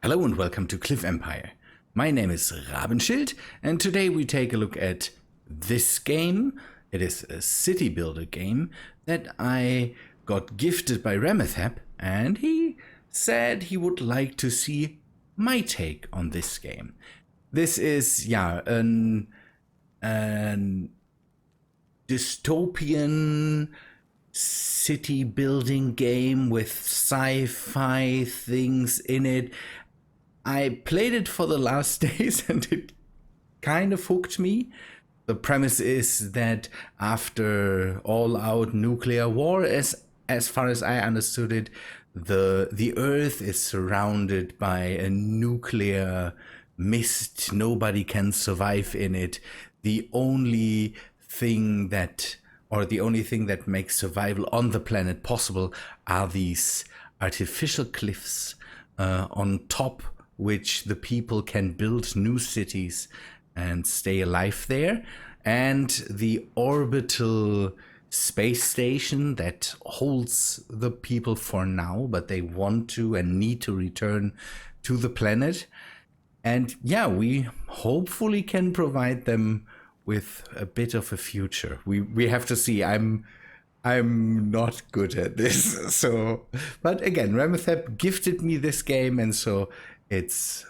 Hello and welcome to Cliff Empire. My name is Rabenschild and today we take a look at this game. It is a city builder game that I got gifted by Remethep, and he said he would like to see my take on this game. This is, an dystopian city building game with sci-fi things in it. I played it for the last days and it kind of hooked me. The premise is that after all-out nuclear war, as far as I understood it, the Earth is surrounded by a nuclear mist. Nobody can survive in it. The only thing that makes survival on the planet possible are these artificial cliffs on top which the people can build new cities and stay alive there, and the orbital space station that holds the people for now, but they want to and need to return to the planet. And yeah, we hopefully can provide them with a bit of a future. We have to see. I'm not good at this, so, but again, Remethep gifted me this game, and so it's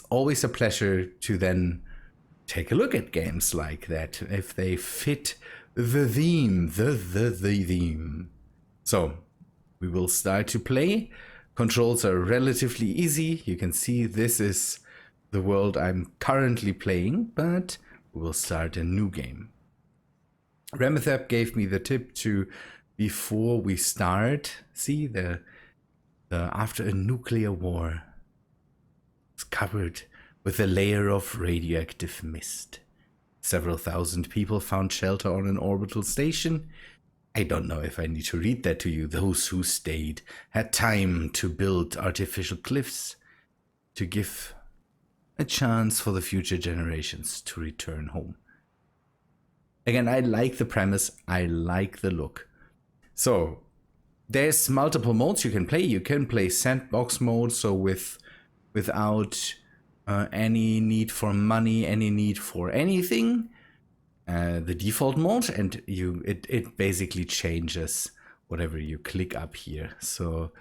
always a pleasure to then take a look at games like that if they fit the theme, the theme. So we will start to play. Controls are relatively easy. You can see this is the world I'm currently playing, but we will start a new game. Remethep gave me the tip to, before we start, see the after a nuclear war, it's covered with a layer of radioactive mist. Several thousand people found shelter on an orbital station. I don't know if I need to read that to you. Those who stayed had time to build artificial cliffs to give a chance for the future generations to return home. Again, I like the premise. I like the look. So there's multiple modes you can play. You can play sandbox mode, so without any need for money, any need for anything. The default mode, and it basically changes whatever you click up here. So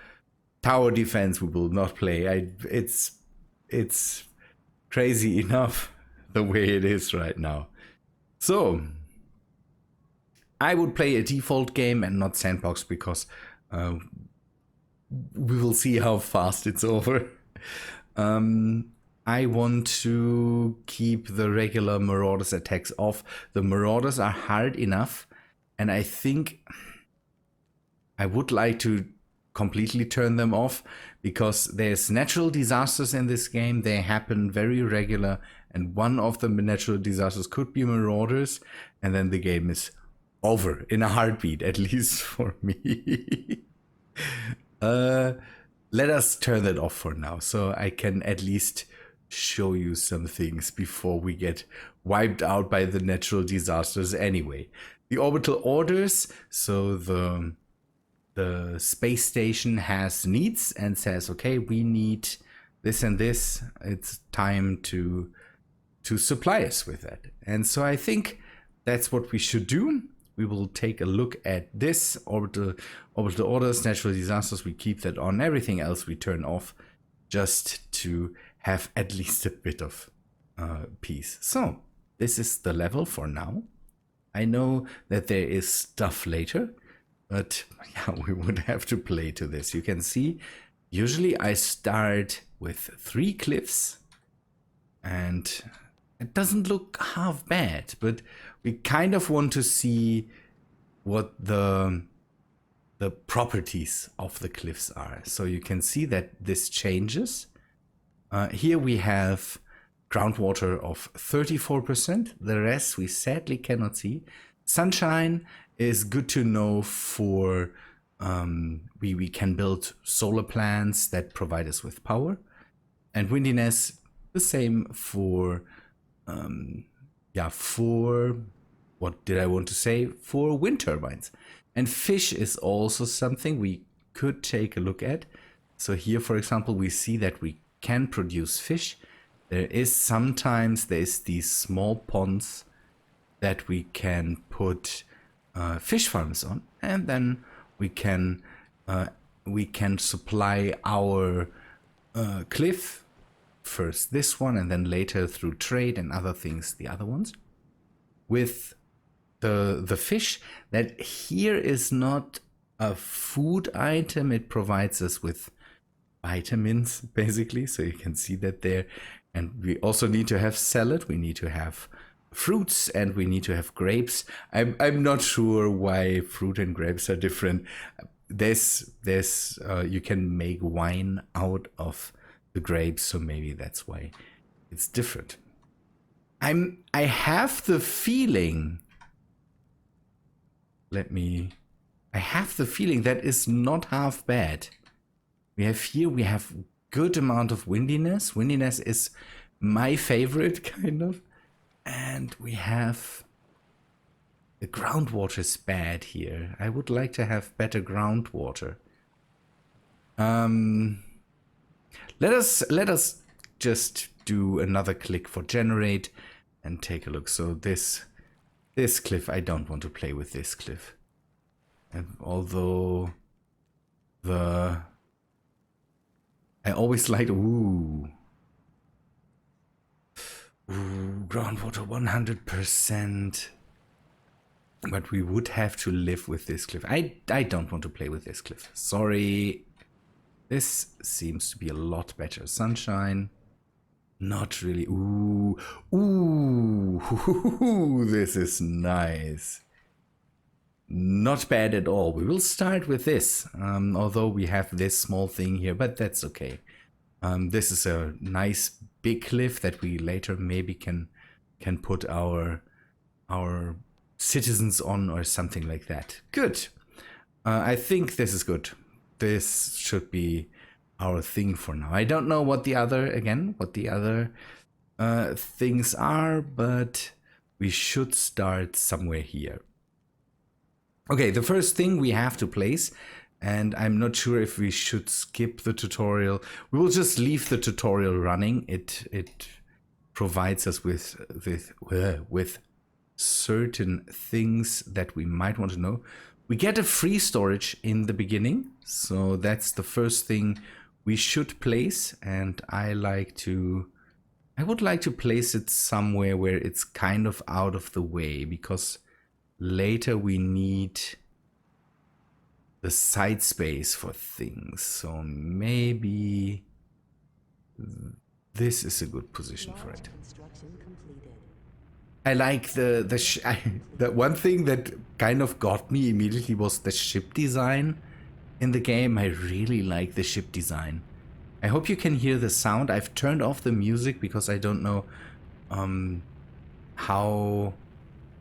tower defense we will not play. It's crazy enough the way it is right now. So I would play a default game and not sandbox because we will see how fast it's over. I want to keep the regular Marauders attacks off. The Marauders are hard enough, and I think I would like to completely turn them off because there's natural disasters in this game. They happen very regular, and one of the natural disasters could be Marauders, and then the game is over in a heartbeat, at least for me. Let us turn that off for now, so I can at least show you some things before we get wiped out by the natural disasters anyway. The orbital orders, so the space station has needs and says, okay, we need this and this. It's time to supply us with that. And so I think that's what we should do. We will take a look at this orbital orders, natural disasters. We keep that on. Everything else we turn off, just to have at least a bit of peace. So this is the level for now. I know that there is stuff later, but yeah, we would have to play to this. You can see, usually I start with 3 cliffs, and it doesn't look half bad, but we kind of want to see what the properties of the cliffs are. So you can see that this changes. Here we have groundwater of 34%. The rest we sadly cannot see. Sunshine is good to know for we can build solar plants that provide us with power. And windiness, the same for for, what did I want to say? For wind turbines. And fish is also something we could take a look at. So here, for example, we see that we can produce fish. Sometimes there's these small ponds that we can put fish farms on, and then we can supply our cliff, first this one and then later through trade and other things, the other ones, with the fish. That here is not a food item, it provides us with vitamins basically, so you can see that there. And we also need to have salad, we need to have fruits, and we need to have grapes. I'm not sure why fruit and grapes are different. There's you can make wine out of the grapes, so maybe that's why it's different. I have the feeling, I have the feeling that is not half bad. We have good amount of windiness. Windiness is my favorite, kind of. And we have... the groundwater is bad here. I would like to have better groundwater. Let us just do another click for generate and take a look. So this cliff, I don't want to play with this cliff. And although I always liked, groundwater 100%. But we would have to live with this cliff. I don't want to play with this cliff. Sorry. This seems to be a lot better. Sunshine. Not really. Ooh. This is nice. Not bad at all. We will start with this. Although we have this small thing here, but that's okay. This is a nice big cliff that we later maybe can put our citizens on or something like that. Good. I think this is good. This should be our thing for now. I don't know what the other things are, but we should start somewhere here. Okay, the first thing we have to place, and I'm not sure if we should skip the tutorial. We will just leave the tutorial running. It provides us with certain things that we might want to know. We get a free storage in the beginning, so that's the first thing we should place, and I would like to place it somewhere where it's kind of out of the way, because later we need the side space for things. So maybe this is a good position for it. I like the one thing that kind of got me immediately was the ship design in the game. I really like the ship design. I hope you can hear the sound. I've turned off the music because I don't know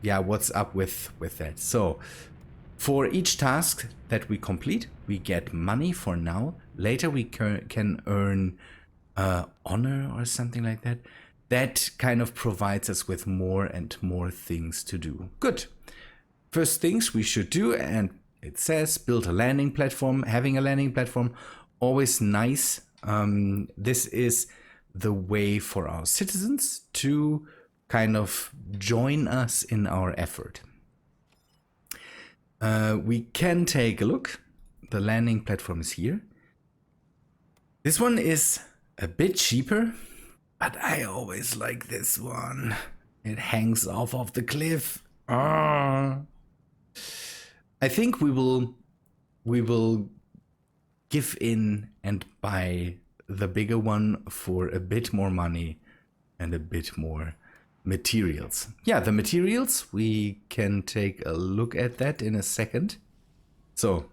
what's up with that. So for each task that we complete, we get money for now. Later we can earn honor or something like that. That kind of provides us with more and more things to do. Good. First things we should do, and it says build a landing platform. Having a landing platform, always nice. This is the way for our citizens to kind of join us in our effort. We can take a look. The landing platform is here. This one is a bit cheaper, but I always like this one. It hangs off of the cliff. I think we will give in and buy the bigger one for a bit more money and a bit more materials. Yeah, the materials, we can take a look at that in a second. So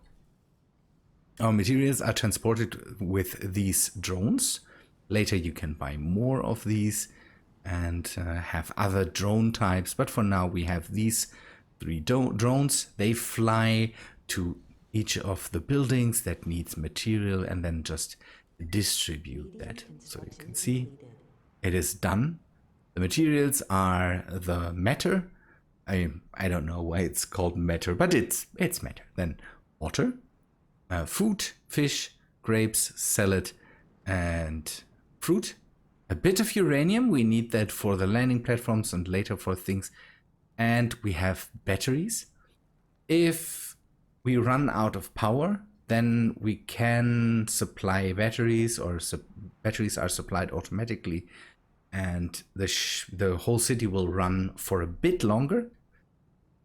our materials are transported with these drones. Later you can buy more of these and have other drone types, but for now we have these 3 drones. They fly to each of the buildings that needs material and then just distribute that. So you can see it is done. The materials are the matter. I don't know why it's called matter, but it's matter. Then water, food, fish, grapes, salad, and fruit, a bit of uranium. We need that for the landing platforms and later for things. And we have batteries. If we run out of power, then we can supply batteries, or batteries are supplied automatically, and the whole city will run for a bit longer.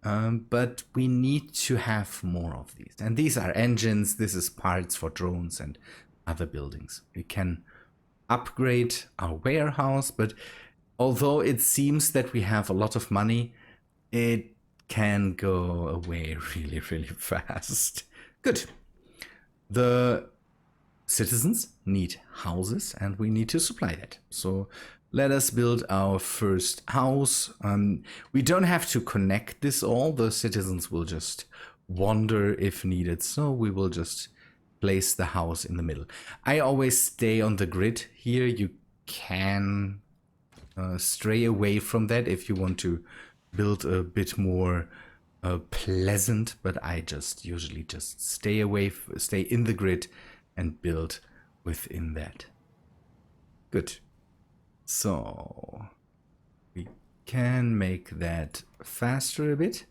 But we need to have more of these. And these are engines. This is parts for drones and other buildings. We can upgrade our warehouse, but although it seems that we have a lot of money, it can go away really, really fast. Good. The citizens need houses and we need to supply that. So let us build our first house. We don't have to connect this all. The citizens will just wander if needed. So we will just place the house in the middle. I always stay on the grid here. You can stray away from that if you want to build a bit more pleasant, but I just usually just stay in the grid and build within that. Good. So we can make that faster a bit.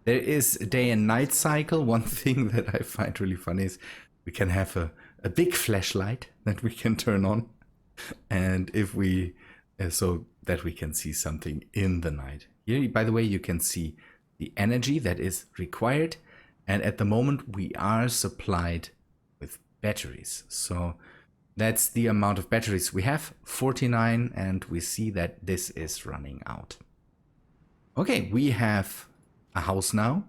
There is a day and night cycle. One thing that I find really funny is we can have a big flashlight that we can turn on, and if we so that we can see something in the night. Here, by the way, you can see the energy that is required, and at the moment we are supplied with batteries. So that's the amount of batteries we have, 49, and we see that this is running out. Okay, we have a house now,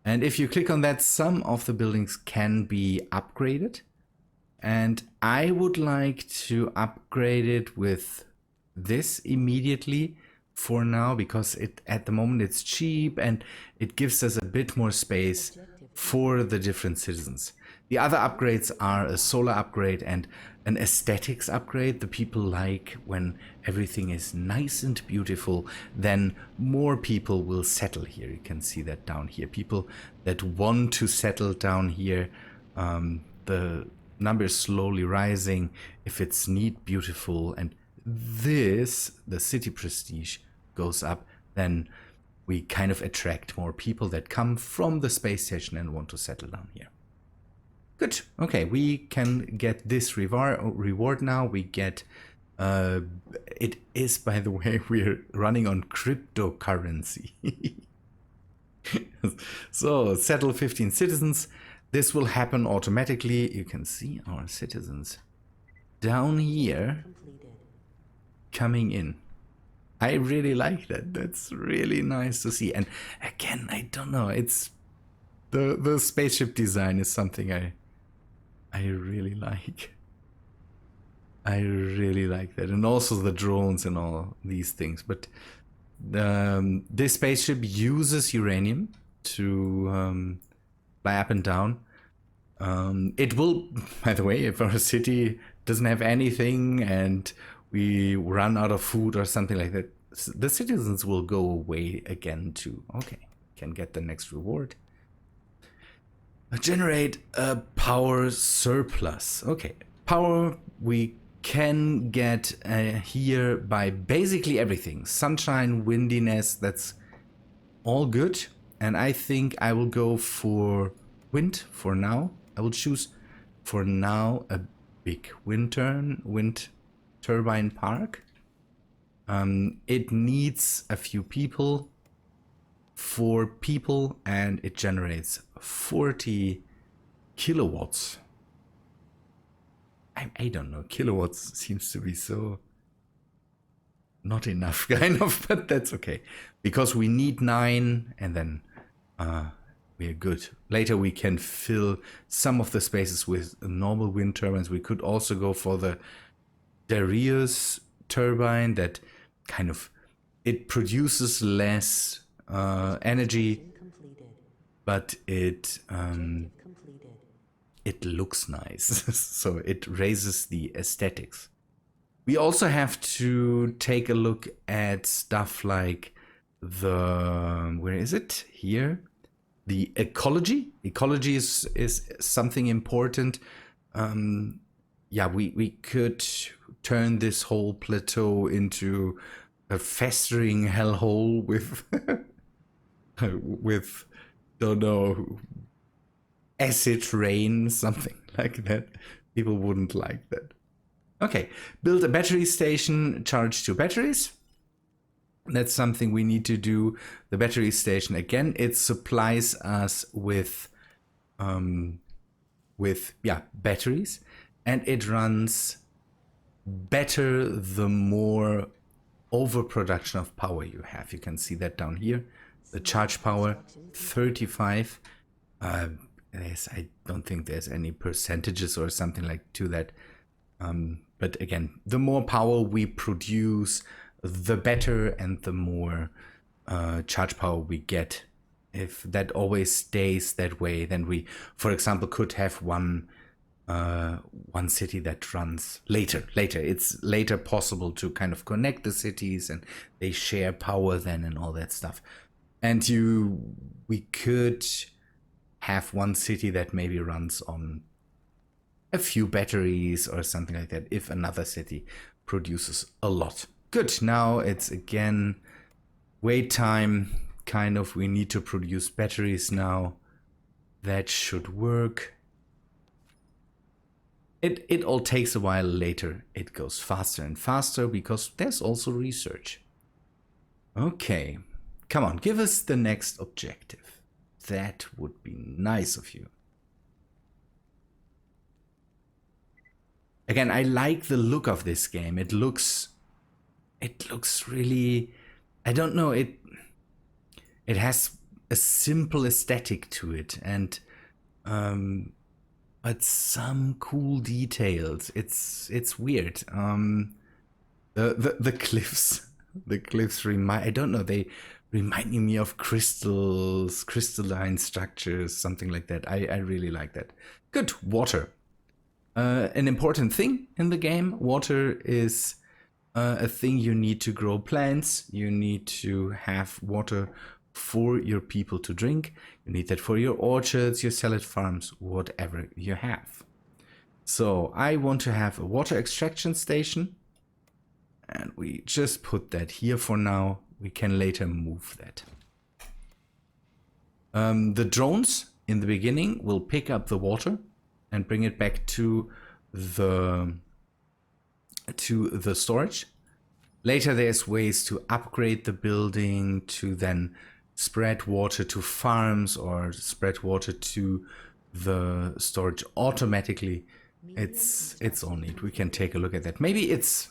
and if you click on that, some of the buildings can be upgraded, and I would like to upgrade it with this immediately for now, because at the moment it's cheap and it gives us a bit more space for the different citizens. The other upgrades are a solar upgrade and an aesthetics upgrade. The people like when everything is nice and beautiful, then more people will settle here. You can see that down here. People that want to settle down here, the number is slowly rising if it's neat, beautiful, and this, the city prestige, goes up, then we kind of attract more people that come from the space station and want to settle down here. Good. Okay, we can get this reward now. We get, it is, by the way, we're running on cryptocurrency. So, settle 15 citizens. This will happen automatically. You can see our citizens down here coming in. I really like that. That's really nice to see. And again, I don't know, it's the spaceship design is something I really like. I really like that. And also the drones and all these things. But this spaceship uses uranium to fly up and down. It will, by the way, if our city doesn't have anything and we run out of food or something like that, the citizens will go away again too. Okay, can get the next reward. Generate a power surplus. Okay, power we can get here by basically everything. Sunshine, windiness, that's all good. And I think I will go for wind for now. I will choose for now a big wind turbine park. It needs a few people, 4 people, and it generates 40 kilowatts. I don't know, kilowatts seems to be so not enough, kind of, but that's okay. Because we need 9, and then we're good. Later we can fill some of the spaces with normal wind turbines. We could also go for the Darius turbine that kind of, it produces less energy, but it looks nice. So it raises the aesthetics. We also have to take a look at stuff like the, where is it? Here. The ecology. Ecology is something important. yeah, we could turn this whole plateau into a festering hellhole with with, don't know, acid rain, something like that. People wouldn't like that. Okay, build a battery station, charge 2 batteries. That's something we need to do. The battery station, again, it supplies us with batteries, and it runs better the more overproduction of power you have. You can see that down here. The charge power 35. I don't think there's any percentages or something like to that. But again, the more power we produce, the better, and the more charge power we get. If that always stays that way, then we, for example, could have one city that runs later. It's later possible to kind of connect the cities, and they share power then and all that stuff. And we could have one city that maybe runs on a few batteries or something like that if another city produces a lot. Good, now it's again wait time, kind of. We need to produce batteries now. That should work. It all takes a while. Later it goes faster and faster because there's also research. Okay, come on, give us the next objective. That would be nice of you. Again, I like the look of this game. It looks really, I don't know, it has a simple aesthetic to it, and but some cool details. It's weird. The cliffs remind, I don't know, they remind me of crystals, crystalline structures, something like that. I really like that. Good. Water. An important thing in the game. Water is a thing you need to grow plants. You need to have water for your people to drink. You need that for your orchards, your salad farms, whatever you have. So I want to have a water extraction station, and we just put that here for now. We can later move that. The drones in the beginning will pick up the water and bring it back to the storage. Later there's ways to upgrade the building to then spread water to farms or spread water to the storage automatically. It's all neat. We can take a look at that. Maybe it's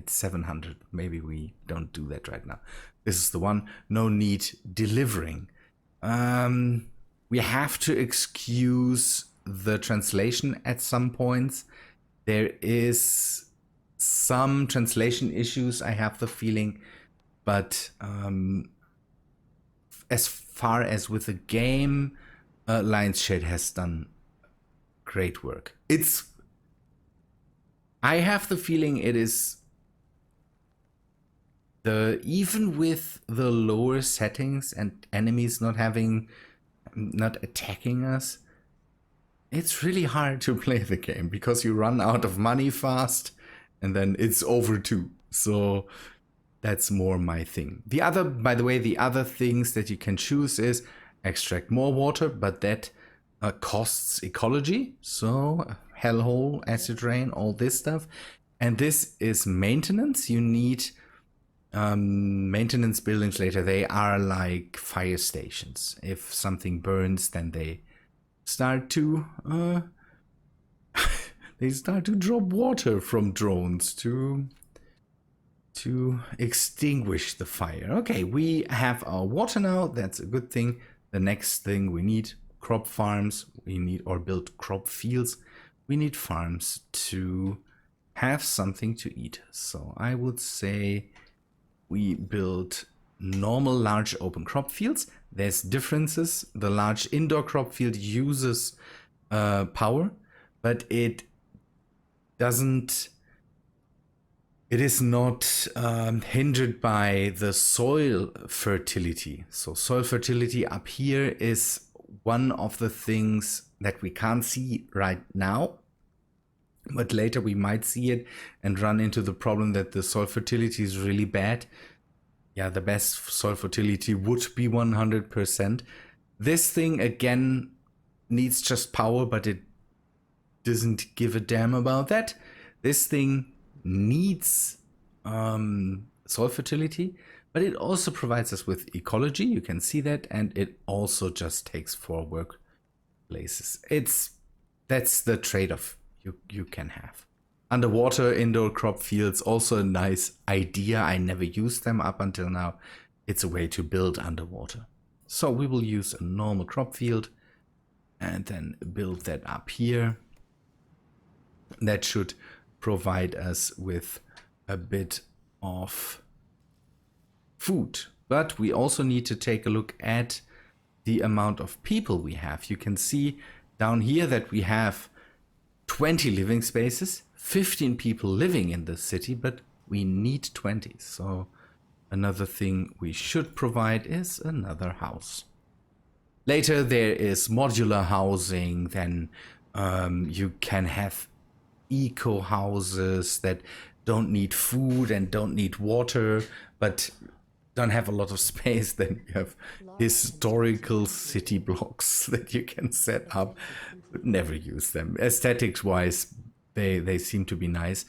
700. Maybe we don't do that right now. This is the one. No need delivering. We have to excuse the translation at some points. There is some translation issues, I have the feeling, but as far as with the game, Lionsshade has done great work. I have the feeling it is even with the lower settings and enemies not attacking us, it's really hard to play the game because you run out of money fast and then it's over too. So that's more my thing. By the way, the other things that you can choose is extract more water, but that costs ecology. So hellhole, acid rain, all this stuff. And this is maintenance. You need maintenance buildings later. They are like fire stations. If something burns, then they start to drop water from drones to extinguish the fire. Okay, we have our water now. That's a good thing. The next thing we need crop farms. We need, or build crop fields. We need farms to have something to eat. So I would say we build normal large open crop fields. There's differences. The large indoor crop field uses power, but it is not hindered by the soil fertility. So soil fertility up here is one of the things that we can't see right now. But later we might see it and run into the problem that the soil fertility is really bad. Yeah, the best soil fertility would be 100%. This thing, again, needs just power, but it doesn't give a damn about that. This thing needs soil fertility, but it also provides us with ecology. You can see that, and it also just takes 4 workplaces. That's the trade-off you can have. Underwater indoor crop fields, also a nice idea. I never used them up until now. It's a way to build underwater. So we will use a normal crop field and then build that up here. That should provide us with a bit of food. But we also need to take a look at the amount of people we have. You can see down here that we have 20 living spaces, 15 people living in the city, but we need 20. So another thing we should provide is another house. Later there is modular housing. Then you can have eco houses that don't need food and don't need water, but don't have a lot of space. Then you have historical city blocks that you can set up, but never use them. Aesthetics wise, they seem to be nice.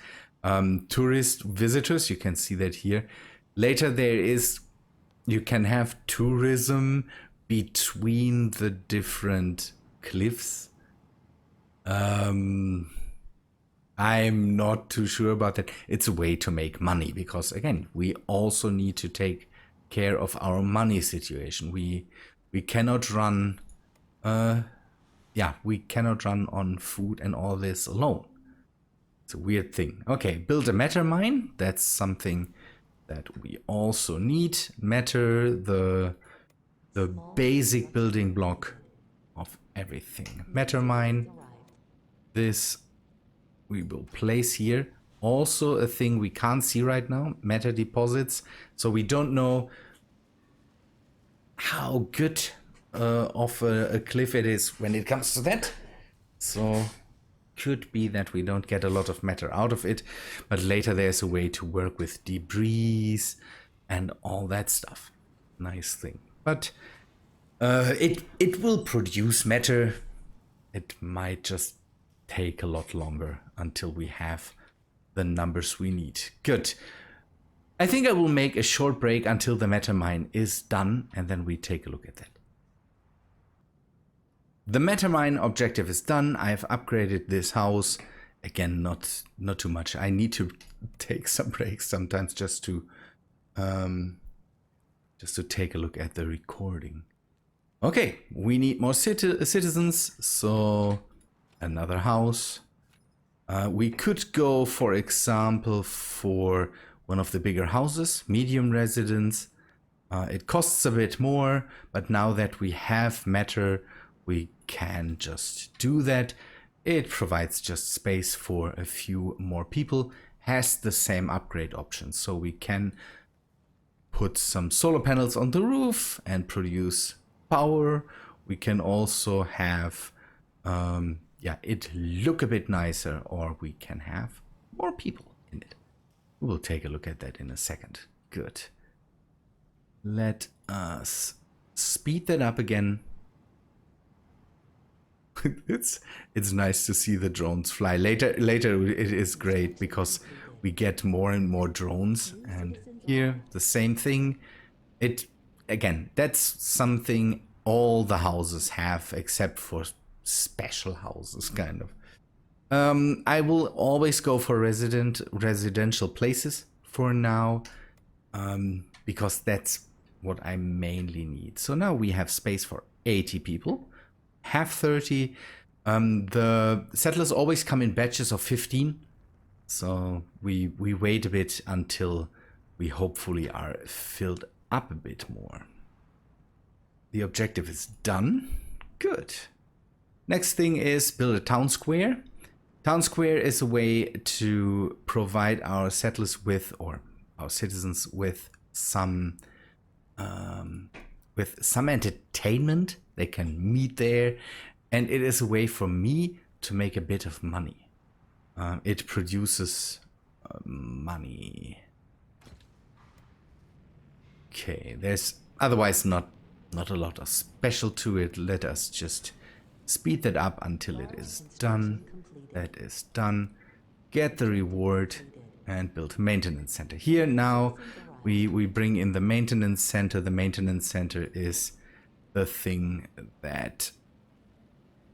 Tourist visitors, you can see that here. Later you can have tourism between the different cliffs. I'm not too sure about that. It's a way to make money because, again, we also need to take care of our money situation. We cannot run we cannot run on food and all this alone. It's a weird thing. Okay, build a matter mine. That's something that we also need. Matter, the basic building block of everything. Matter mine. This we will place here. Also a thing we can't see right now, matter deposits. So we don't know how good of a cliff it is when it comes to that. So could be that we don't get a lot of matter out of it, but later there's a way to work with debris and all that stuff. Nice thing. But it will produce matter. It might just take a lot longer until we have the numbers we need. Good. I think I will make a short break until the matter mine is done, and then we take a look at that. The matter mine objective is done. I've upgraded this house. Again, not too much. I need to take some breaks sometimes just to take a look at the recording. Okay, we need more citizens, so another house. We could go, for example, for one of the bigger houses, medium residence. It costs a bit more, but now that we have matter, we can just do that. It provides just space for a few more people, has the same upgrade options. So we can put some solar panels on the roof and produce power. We can also have it look a bit nicer, or we can have more people in it. We'll take a look at that in a second. Good. Let us speed that up again. It's nice to see the drones fly. Later it is great because we get more and more drones, and here the same thing. Again, that's something all the houses have except for special houses, kind of. I will always go for residential places for now, because that's what I mainly need. So now we have space for 80 people, have 30. The settlers always come in batches of 15, so we wait a bit until we hopefully are filled up a bit more. The objective is done. Good. Next thing is build a town square. Town square is a way to provide our settlers with, or our citizens with, some entertainment. They can meet there, and it is a way for me to make a bit of money. it produces money. Okay, there's otherwise not a lot of special to it. Let us just speed that up until it is done. That is done. Get the reward and build a maintenance center. Here now we bring in the maintenance center. The maintenance center is the thing that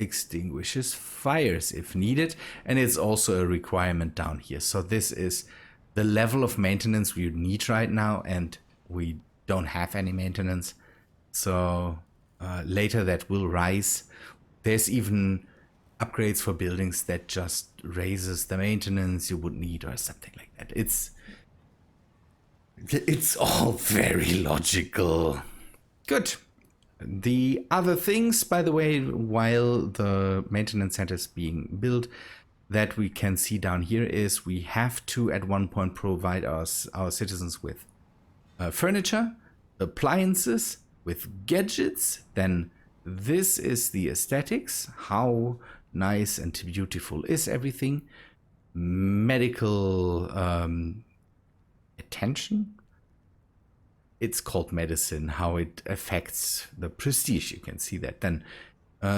extinguishes fires if needed, and it's also a requirement down here. So this is the level of maintenance we need right now, and we don't have any maintenance. So later that will rise. There's even upgrades for buildings that just raises the maintenance you would need or something like that. It's all very logical. Good. The other things, by the way, while the maintenance center is being built, that we can see down here is we have to at one point provide our citizens with furniture, appliances, with gadgets. Then this is the aesthetics. How nice and beautiful is everything? Medical attention. It's called medicine, how it affects the prestige. You can see that. Then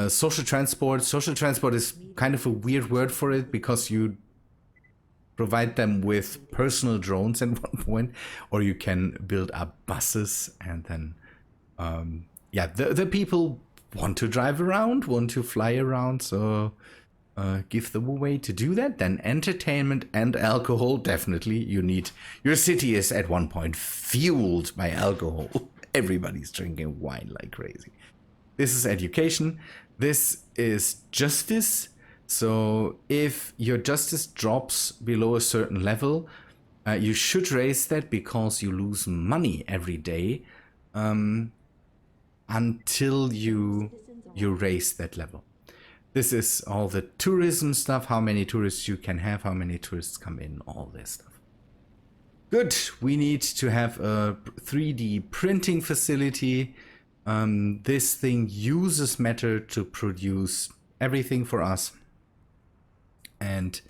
social transport. Social transport is kind of a weird word for it because you provide them with personal drones at one point, or you can build up buses, and then yeah, the people want to drive around, want to fly around, so give them a way to do that. Then entertainment and alcohol, definitely you need. Your city is at one point fueled by alcohol. Everybody's drinking wine like crazy. This is education. This is justice. So if your justice drops below a certain level, you should raise that because you lose money every day until you raise that level. This is all the tourism stuff, how many tourists you can have, how many tourists come in, all this stuff. Good, we need to have a 3D printing facility. This thing uses matter to produce everything for us. And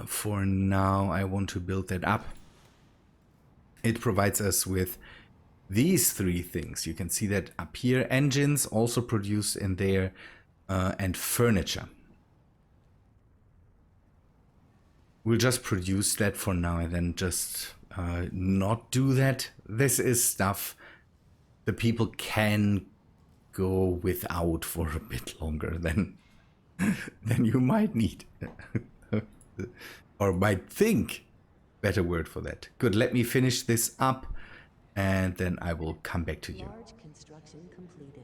for now, I want to build that up. It provides us with these three things. You can see that up here. Engines also produce in there. And furniture. We'll just produce that for now and then just not do that. This is stuff the people can go without for a bit longer than you might need. Or might think. Better word for that. Good, let me finish this up and then I will come back to you. Large construction completed.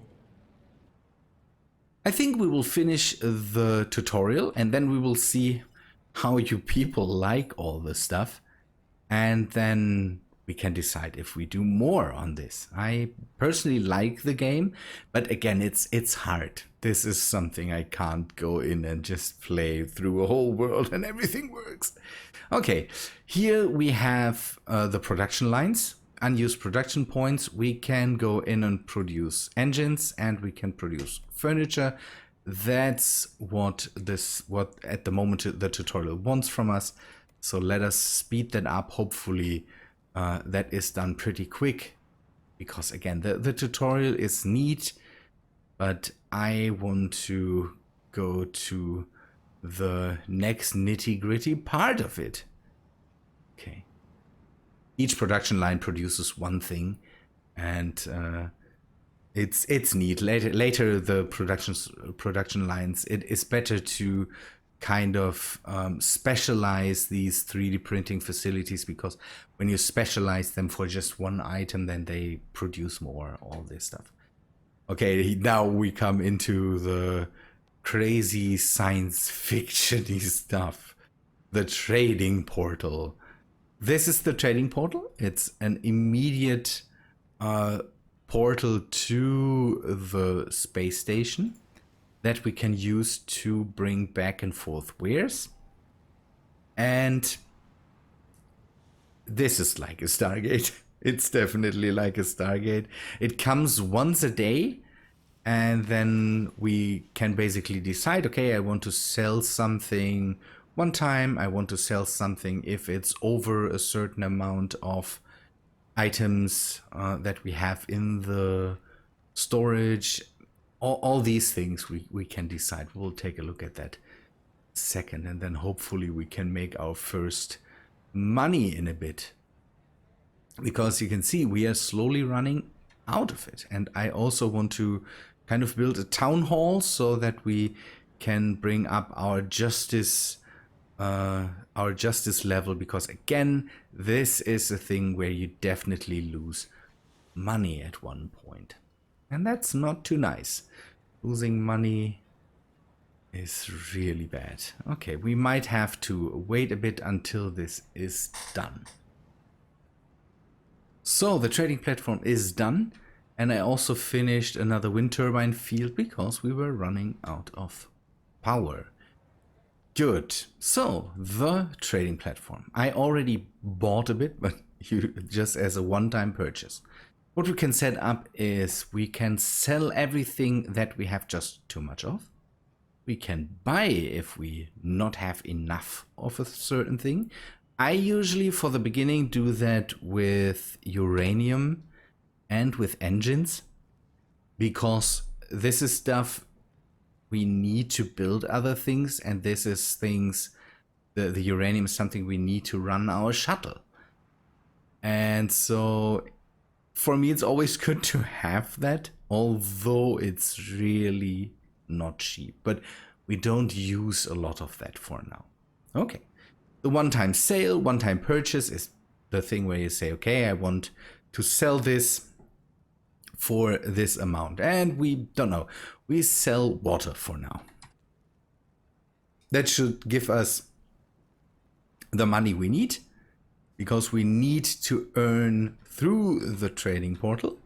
I think we will finish the tutorial and then we will see how you people like all this stuff, and then we can decide if we do more on this. I personally like the game, but again, it's hard. This is something I can't go in and just play through a whole world and everything works. Okay, here we have the production lines. Unused production points. We can go in and produce engines and we can produce furniture. That's what at the moment the tutorial wants from us. So let us speed that up. Hopefully that is done pretty quick, because again, the tutorial is neat, but I want to go to the next nitty-gritty part of it. Okay. Each production line produces one thing, and it's neat. Later the production lines, it is better to kind of specialize these 3D printing facilities, because when you specialize them for just one item, then they produce more, all this stuff. Okay, now we come into the crazy science fiction-y stuff. The trading portal. This is the trading portal. It's an immediate portal to the space station that we can use to bring back and forth wares. And this is like a Stargate. It's definitely like a Stargate. It comes once a day, and then we can basically decide, okay, I want to sell something one time I want to sell something if it's over a certain amount of items that we have in the storage. All these things we can decide. We'll take a look at that second, and then hopefully we can make our first money in a bit, because you can see we are slowly running out of it. And I also want to kind of build a town hall so that we can bring up our justice level, because again, this is a thing where you definitely lose money at one point, and that's not too nice. Losing money is really bad. Okay, we might have to wait a bit until this is done. So the trading platform is done, and I also finished another wind turbine field because we were running out of power. Good. So the trading platform, I already bought a bit, but just as a one-time purchase. What we can set up is we can sell everything that we have just too much of. We can buy if we not have enough of a certain thing. I usually for the beginning do that with uranium and with engines, because this is stuff we need to build other things, and this is things, the uranium is something we need to run our shuttle. And so for me it's always good to have that, although it's really not cheap, but we don't use a lot of that for now. Okay, the one-time sale, one-time purchase is the thing where you say, okay, I want to sell this for this amount, and we don't know, we sell water for now. That should give us the money we need, because we need to earn through the trading portal,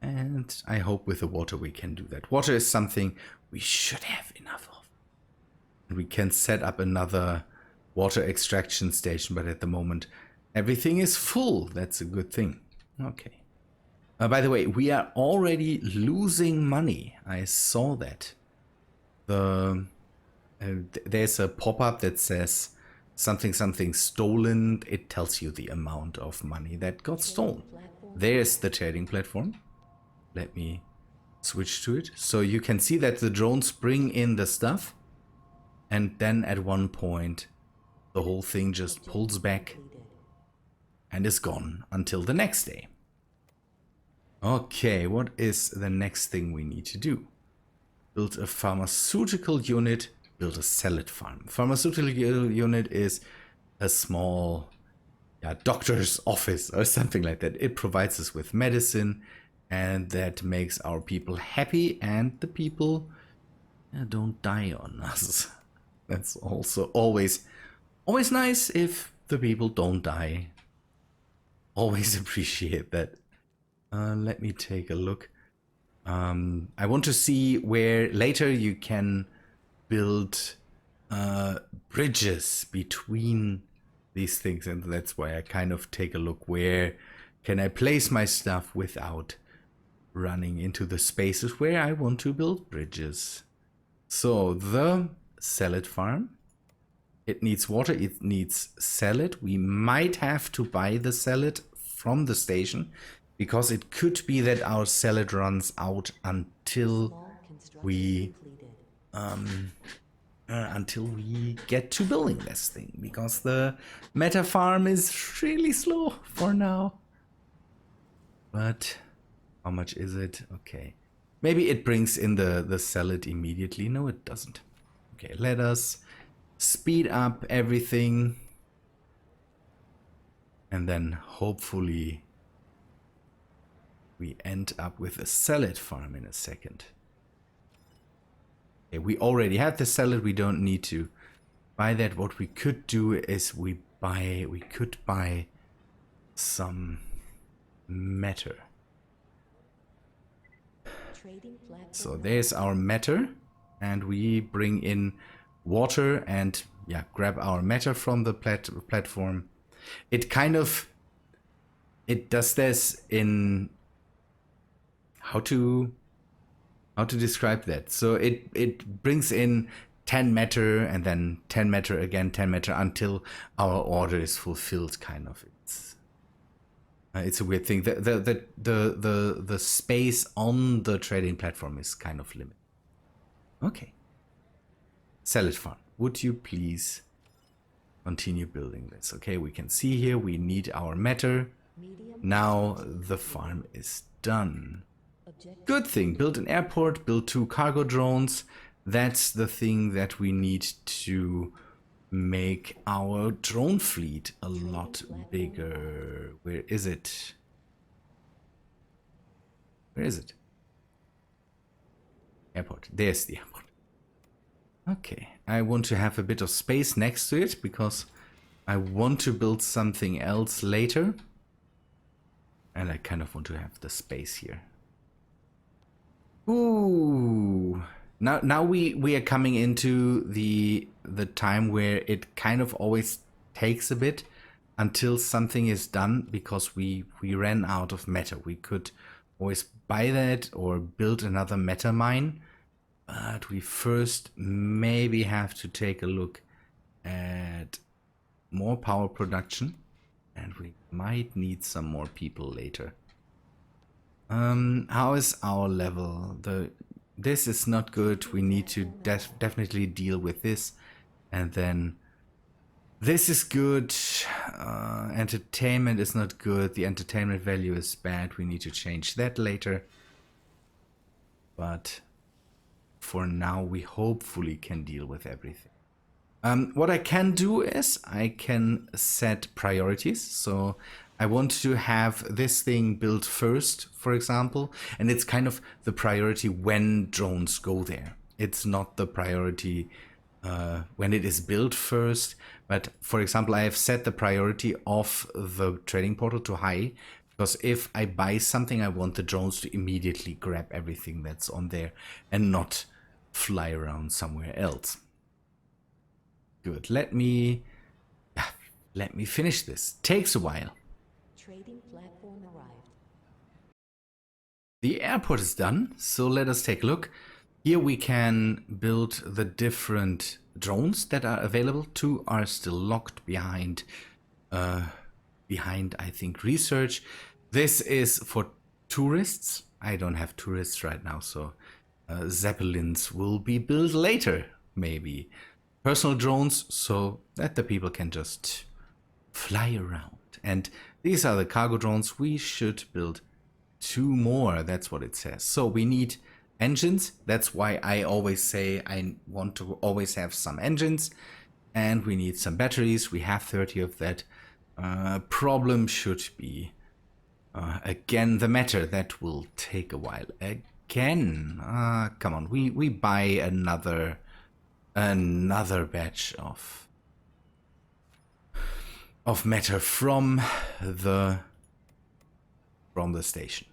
and I hope with the water we can do that. Water is something we should have enough of, and we can set up another water extraction station, but at the moment everything is full. That's a good thing. Okay. By the way, we are already losing money. I saw that. There's a pop-up that says something stolen. It tells you the amount of money that got stolen. There's the trading platform. Let me switch to it. So you can see that the drones bring in the stuff, and then at one point the whole thing just pulls back and is gone until the next day. Okay, what is the next thing we need to do? Build a pharmaceutical unit, build a salad farm. Pharmaceutical unit is a small doctor's office or something like that. It provides us with medicine, and that makes our people happy, and the people don't die on us. That's also always nice if the people don't die. Always appreciate that. Let me take a look. I want to see where later you can build bridges between these things, and that's why I kind of take a look where can I place my stuff without running into the spaces where I want to build bridges. So the salad farm, it needs water, it needs salad. We might have to buy the salad from the station, because it could be that our salad runs out until we get to building this thing, because the meta farm is really slow for now. But how much is it? Okay, maybe it brings in the salad immediately. No, it doesn't. Okay, let us speed up everything, and then hopefully we end up with a salad farm in a second. Okay, we already have the salad. We don't need to buy that. What we could do is we could buy some matter. So there's our matter, and we bring in water and grab our matter from the platform. It does this in how to describe that. So it brings in 10 meter and then 10 meter again, 10 meter until our order is fulfilled, kind of. It's a weird thing. The space on the trading platform is kind of limited. Okay. Salad farm. Would you please continue building this? Okay, we can see here we need our matter. Now the farm is done. Good thing. Build an airport, build 2 cargo drones. That's the thing that we need to make our drone fleet a lot bigger. Where is it? Where is it? Airport. There's the airport. Okay, I want to have a bit of space next to it because I want to build something else later. And I kind of want to have the space here. Ooh. Now we are coming into the time where it kind of always takes a bit until something is done because we ran out of matter. We could always buy that or build another matter mine, but we first maybe have to take a look at more power production, and we might need some more people later. How is our level? This is not good. We need to definitely deal with this. And then this is good. Entertainment is not good. The entertainment value is bad. We need to change that later. But for now, we hopefully can deal with everything. What I can do is I can set priorities. So I want to have this thing built first, for example, and it's kind of the priority when drones go there. It's not the priority when it is built first, but for example, I have set the priority of the trading portal to high, because if I buy something, I want the drones to immediately grab everything that's on there and not fly around somewhere else. Good. Let me finish this. Takes a while. Trading platform arrived. The airport is done, so let us take a look. Here we can build the different drones that are available. 2 are still locked behind I think research. This is for tourists. I don't have tourists right now, so Zeppelins will be built later, maybe. Personal drones, so that the people can just fly around. And these are the cargo drones. We should build 2 more. That's what it says. So we need engines. That's why I always say I want to always have some engines. And we need some batteries. We have 30 of that. Problem should be, again, the matter. That will take a while. Again, come on. We buy another batch of matter from the station.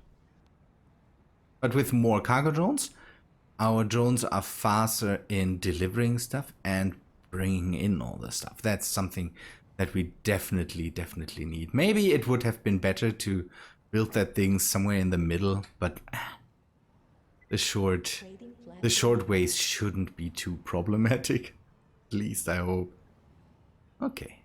But with more cargo drones, our drones are faster in delivering stuff and bringing in all the stuff. That's something that we definitely need. Maybe it would have been better to build that thing somewhere in the middle, but the short ways shouldn't be too problematic. At least I hope. Okay.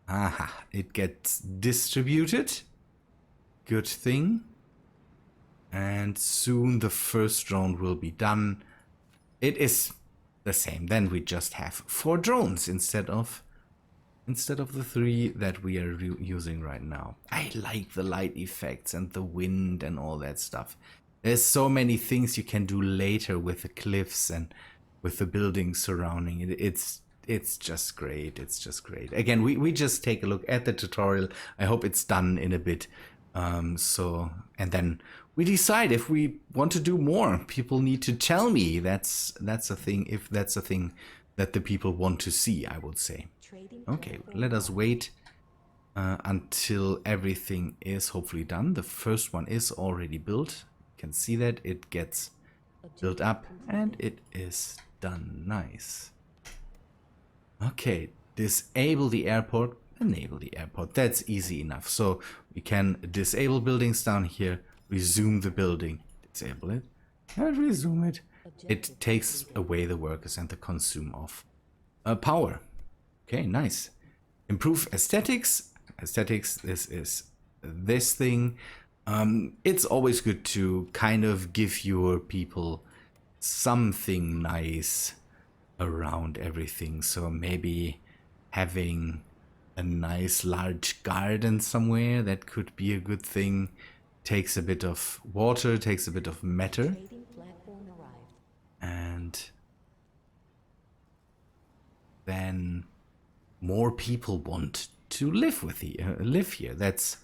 Aha, it gets distributed. Good thing. And soon the first drone will be done. It is the same. Then we just have 4 drones instead of the 3 that we are using right now. I like the light effects and the wind and all that stuff. There's so many things you can do later with the cliffs and with the buildings surrounding it. It's just great. It's just great. Again, we just take a look at the tutorial. I hope it's done in a bit. And then we decide if we want to do more. People need to tell me. That's a thing. If that's a thing that the people want to see, I would say. Okay, let us wait until everything is hopefully done. The first one is already built. You can see that it gets built up and it is done. Nice. Okay, disable the airport, enable the airport. That's easy enough. So we can disable buildings down here, resume the building, disable it, can't resume it. It takes away the workers and the consume of power. Okay, nice. Improve aesthetics. Aesthetics, this is this thing. It's always good to kind of give your people something nice around everything. So maybe having a nice large garden somewhere, that could be a good thing. Takes a bit of water, takes a bit of matter. Trading platform arrived. And then more people want to live here. That's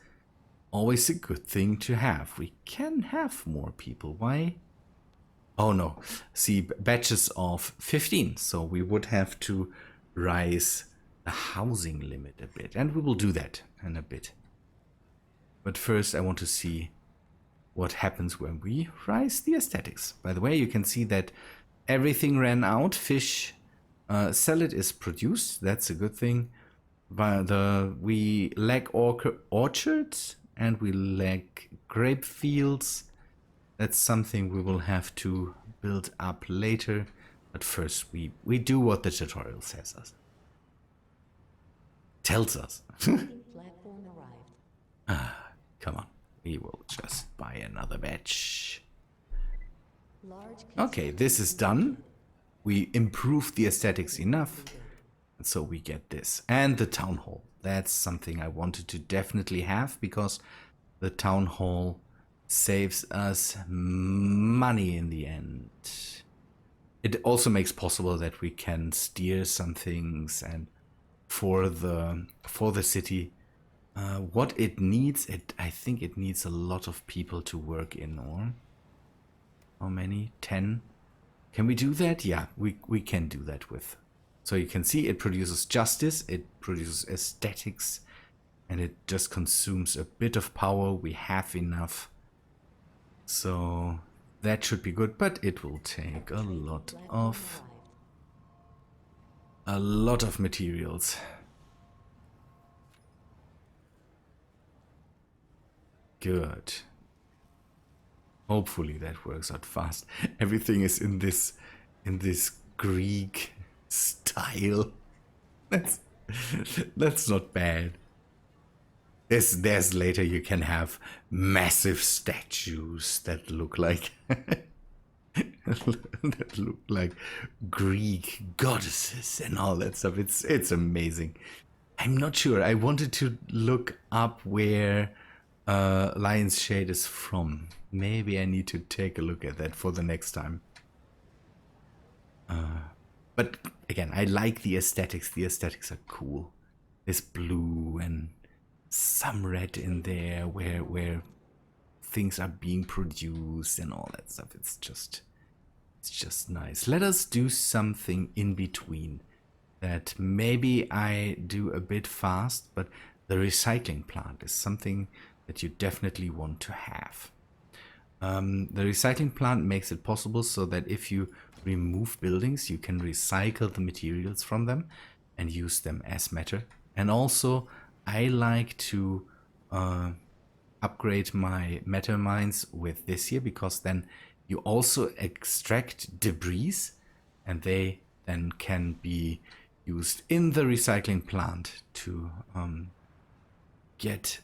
always a good thing to have. We can have more people. Why? Oh no. See, batches of 15. So we would have to rise the housing limit a bit. And we will do that in a bit. But first I want to see what happens when we rise the aesthetics. By the way, you can see that everything ran out. Fish salad is produced. That's a good thing. But we lack orchards and we lack grape fields. That's something we will have to build up later. But first we do what the tutorial says us. Tells us. Trading platform arrived. Come on. We will just buy another batch. Large Okay, this is done. We improved the aesthetics enough. And so we get this. And the town hall. That's something I wanted to definitely have, because the town hall saves us money in the end. It also makes possible that we can steer some things, and for the city, what it needs, I think it needs a lot of people to work in. Or how many? 10? Can we do that? Yeah, we can do that with. So you can see it produces justice, it produces aesthetics, and it just consumes a bit of power. We have enough. So that should be good, but it will take a lot of materials. Good. Hopefully that works out fast. Everything is in this Greek style. That's not bad. There's later you can have massive statues that look like Greek goddesses and all that stuff. It's amazing. I'm not sure. I wanted to look up where Lion's Shade is from. Maybe I need to take a look at that for the next time. But again, I like the aesthetics. The aesthetics are cool. There's blue and some red in there where things are being produced and all that stuff. It's just nice. Let us do something in between that maybe I do a bit fast, but the recycling plant is something that you definitely want to have. The recycling plant makes it possible so that if you remove buildings, you can recycle the materials from them and use them as matter. And also, I like to upgrade my matter mines with this here, because then you also extract debris and they then can be used in the recycling plant to get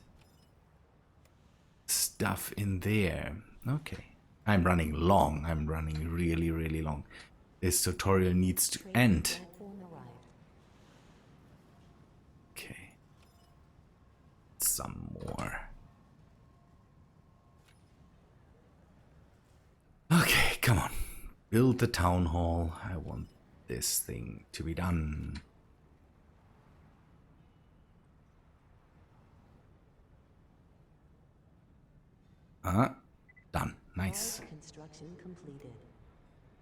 stuff in there. Okay. I'm running long. I'm running really, really long. This tutorial needs to end. Okay. Some more. Okay, come on. Build the town hall. I want this thing to be done. Done. Nice. Construction completed.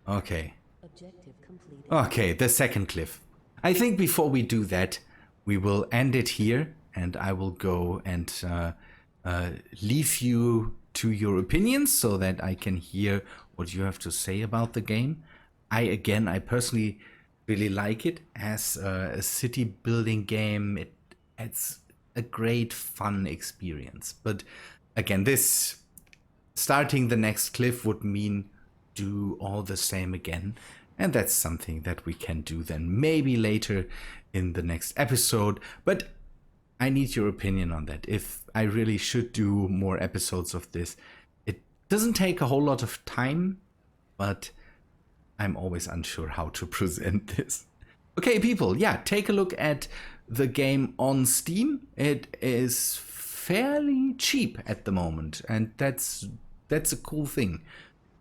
Okay. Objective completed. Okay, the second cliff. I think before we do that, we will end it here, and I will go and leave you to your opinions so that I can hear what you have to say about the game. I personally really like it as a city building game. It's a great fun experience. But again, starting the next cliff would mean do all the same again. And that's something that we can do then maybe later in the next episode. But I need your opinion on that. If I really should do more episodes of this. It doesn't take a whole lot of time, but I'm always unsure how to present this. Okay, people, yeah, take a look at the game on Steam. It is fairly cheap at the moment, and that's a cool thing.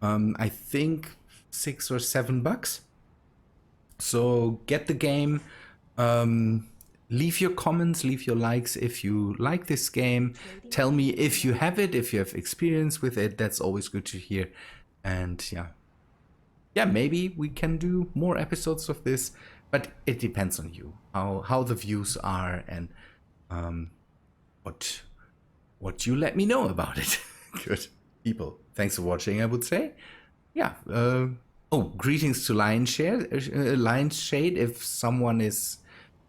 I think $6 or $7. So get the game. Leave your comments, leave your likes if you like this game. Tell me if you have it, if you have experience with it. That's always good to hear. And yeah, maybe we can do more episodes of this, but it depends on you, how the views are, and what you let me know about it. Good people, thanks for watching, I would say. Yeah. Greetings to Lion's Shade. If someone is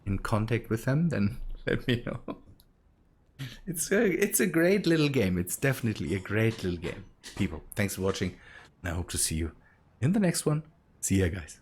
in contact with them, then let me know. It's a great little game. It's definitely a great little game. People, thanks for watching, and I hope to see you in the next one. See ya, guys.